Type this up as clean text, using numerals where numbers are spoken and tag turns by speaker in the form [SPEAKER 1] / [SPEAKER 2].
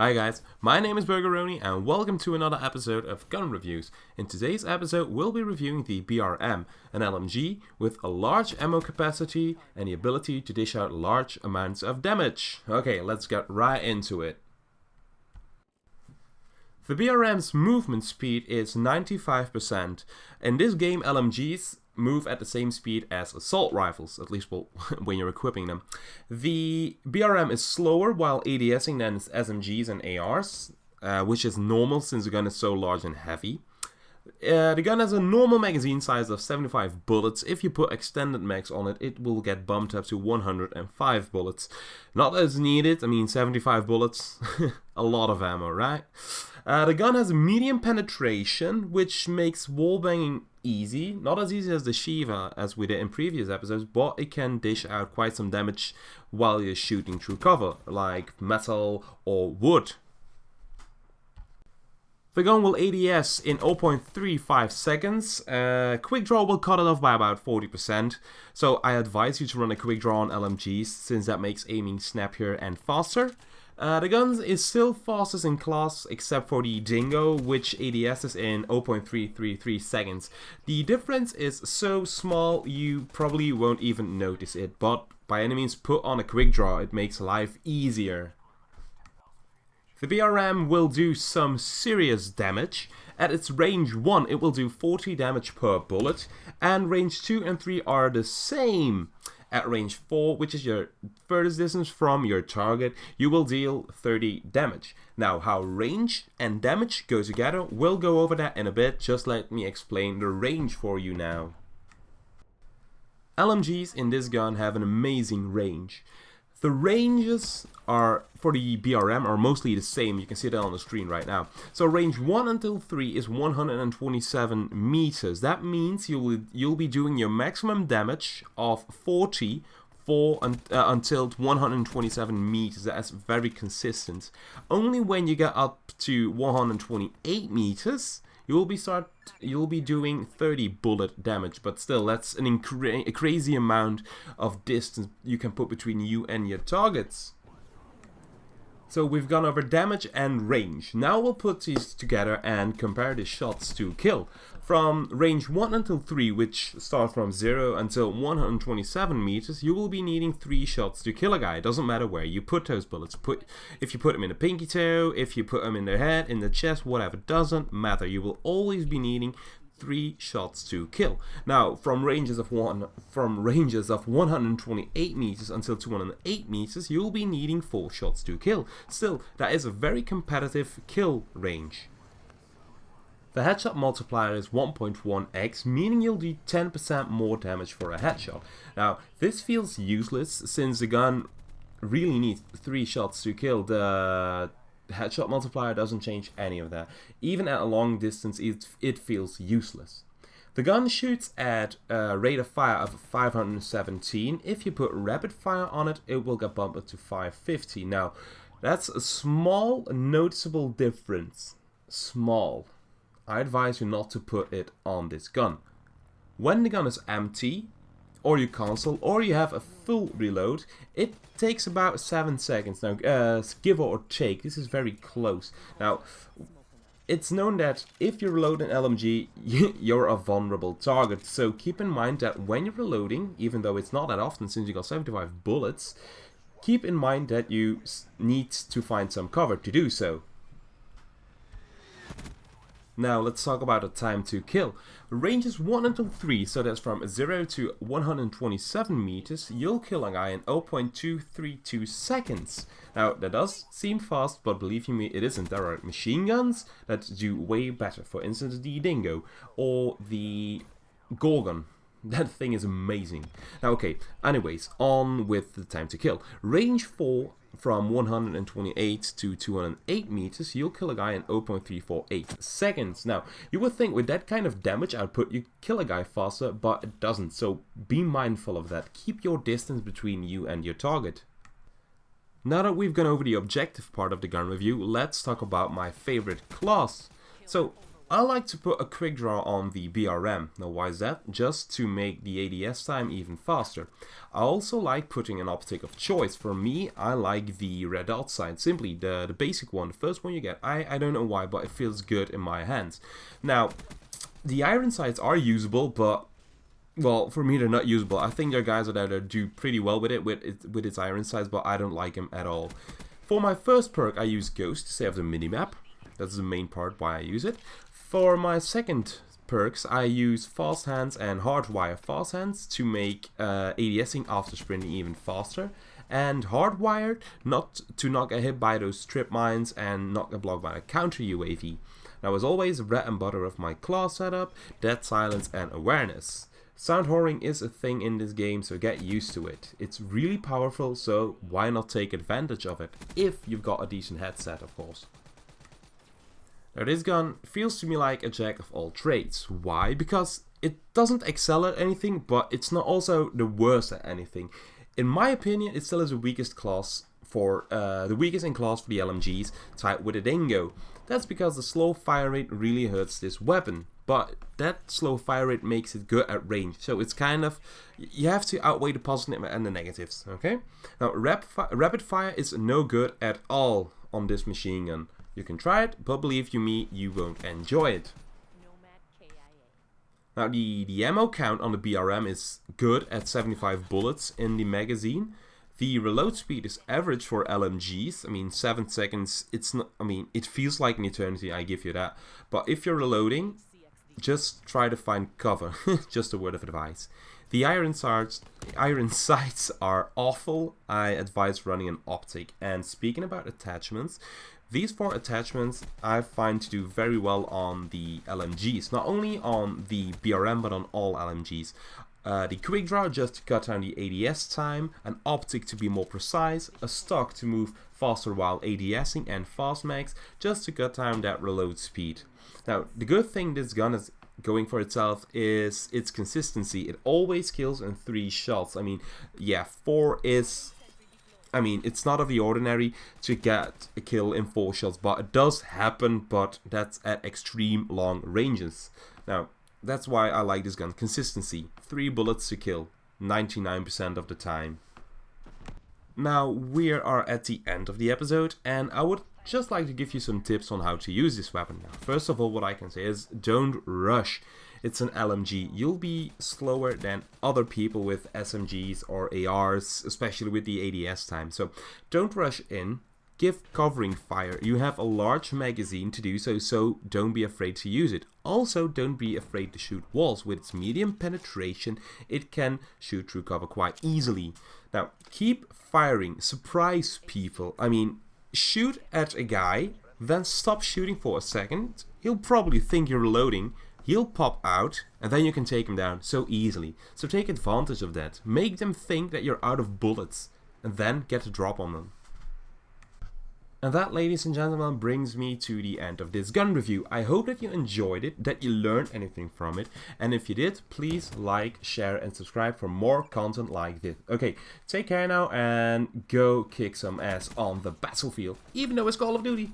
[SPEAKER 1] Hi guys, my name is BRM and welcome to another episode of Gun Reviews. In today's episode we'll be reviewing the BRM, an LMG with a large ammo capacity and the ability to dish out large amounts of damage. Okay, let's get right into it. The BRM's movement speed is 95%. In this game LMGs move at the same speed as assault rifles, at least when you're equipping them. The BRM is slower while ADSing than SMGs and ARs, which is normal since the gun is so large and heavy. The gun has a normal magazine size of 75 bullets. If you put extended mags on it, it will get bumped up to 105 bullets. Not as needed, 75 bullets, a lot of ammo, right? The gun has medium penetration, which makes wall banging easy. Not as easy as the Shiva, as we did in previous episodes, but it can dish out quite some damage while you're shooting through cover, like metal or wood. The gun will ADS in 0.35 seconds. Quick draw will cut it off by about 40%. So I advise you to run a quick draw on LMGs, since that makes aiming snappier and faster. The gun is still fastest in class, except for the Dingo, which ADSs in 0.333 seconds. The difference is so small you probably won't even notice it, but by any means put on a quick draw, it makes life easier. The BRM will do some serious damage. At its range 1 it will do 40 damage per bullet, and range 2 and 3 are the same. At range 4, which is your furthest distance from your target, you will deal 30 damage. Now, how range and damage go together, we'll go over that in a bit. Just let me explain the range for you now. LMGs in this gun have an amazing range. The ranges are for the BRM are mostly the same. You can see that on the screen right now. So range 1 until 3 is 127 meters. That means you'll be doing your maximum damage of 40 until 127 meters. That's very consistent. Only when you get up to 128 meters, you'll be doing 30 bullet damage, but still that's a crazy amount of distance you can put between you and your targets. So we've gone over damage and range. Now we'll put these together and compare the shots to kill. From range 1 until 3, which start from 0 until 127 meters, you will be needing 3 shots to kill a guy. It doesn't matter where you put those bullets. If you put them in the pinky toe, if you put them in the head, in the chest, whatever, doesn't matter. You will always be needing 3 shots to kill. Now, from ranges of 128 meters until 208 meters, you'll be needing 4 shots to kill. Still, that is a very competitive kill range. The headshot multiplier is 1.1x, meaning you'll do 10% more damage for a headshot. Now, this feels useless since the gun really needs 3 shots to kill. The headshot multiplier doesn't change any of that. Even at a long distance, it feels useless. The gun shoots at a rate of fire of 517. If you put rapid fire on it, it will get bumped up to 550. Now, that's a small, noticeable difference. Small. I advise you not to put it on this gun. When the gun is empty, or you cancel, or you have a full reload, it takes about 7 seconds. Now, give or take, this is very close. Now, it's known that if you reload an LMG, you're a vulnerable target. So keep in mind that when you're reloading, even though it's not that often since you got 75 bullets, keep in mind that you need to find some cover to do so. Now let's talk about the time to kill. Ranges 1 until 3, so that's from 0 to 127 meters, you'll kill a guy in 0.232 seconds. Now that does seem fast, but believe you me, it isn't. There are machine guns that do way better. For instance, the Dingo or the Gorgon. That thing is amazing. Now okay, anyways, on with the time to kill. Range 4, from 128 to 208 meters, you'll kill a guy in 0.348 seconds. Now, you would think with that kind of damage output, you kill a guy faster, but it doesn't. So be mindful of that. Keep your distance between you and your target. Now that we've gone over the objective part of the gun review, let's talk about my favorite class. So, I like to put a quick draw on the BRM. Now why is that? Just to make the ADS time even faster. I also like putting an optic of choice. For me, I like the red dot sight, simply the basic one, the first one you get. I don't know why, but it feels good in my hands. Now, the iron sights are usable, but well, for me they're not usable. I think there are guys out there that do pretty well with its iron sights, but I don't like them at all. For my first perk, I use Ghost to save the minimap. That's the main part why I use it. For my second perks, I use Fast Hands and Hardwire Fast Hands to make ADSing after sprinting even faster. And Hardwired not to not get hit by those strip mines and not get blocked by a counter UAV. Now as always, bread and butter of my class setup, dead silence and awareness. Sound whoring is a thing in this game, so get used to it. It's really powerful, so why not take advantage of it, if you've got a decent headset, of course. Now this gun feels to me like a jack of all trades. Why? Because it doesn't excel at anything, but it's not also the worst at anything. In my opinion, it still is the weakest class for the weakest in class for the LMGs, tied with a dingo. That's because the slow fire rate really hurts this weapon, but that slow fire rate makes it good at range. So it's kind of, you have to outweigh the positive and the negatives. Okay. Now rapid fire is no good at all on this machine gun. You can try it, but believe you me, you won't enjoy it. Now the ammo count on the BRM is good at 75 bullets in the magazine. The reload speed is average for LMGs. I mean, 7 seconds, it's not, I mean, it feels like an eternity, I give you that. But if you're reloading, just try to find cover. Just a word of advice. The iron sights are awful. I advise running an optic. And speaking about attachments, these 4 attachments I find to do very well on the LMGs. Not only on the BRM, but on all LMGs. The quick draw just to cut down the ADS time, an optic to be more precise, a stock to move faster while ADSing, and fast mags just to cut down that reload speed. Now the good thing this gun is going for itself is its consistency. It always kills in 3 shots. I mean, yeah, 4 is, I mean, it's not of the ordinary to get a kill in 4 shots, but it does happen, but that's at extreme long ranges. Now that's why I like this gun. Consistency. 3 bullets to kill. 99% of the time. Now we are at the end of the episode, and I would just like to give you some tips on how to use this weapon. Now, first of all, what I can say is don't rush. It's an LMG. You'll be slower than other people with SMGs or ARs, especially with the ADS time. So don't rush in. Give covering fire. You have a large magazine to do so, so don't be afraid to use it. Also, don't be afraid to shoot walls. With its medium penetration, it can shoot through cover quite easily. Now, keep firing. Surprise people. I mean, shoot at a guy, then stop shooting for a second. He'll probably think you're reloading. He'll pop out, and then you can take him down so easily. So take advantage of that. Make them think that you're out of bullets, and then get a drop on them. And that, ladies and gentlemen, brings me to the end of this gun review. I hope that you enjoyed it, that you learned anything from it. And if you did, please like, share and subscribe for more content like this. Okay, take care now and go kick some ass on the battlefield. Even though it's Call of Duty.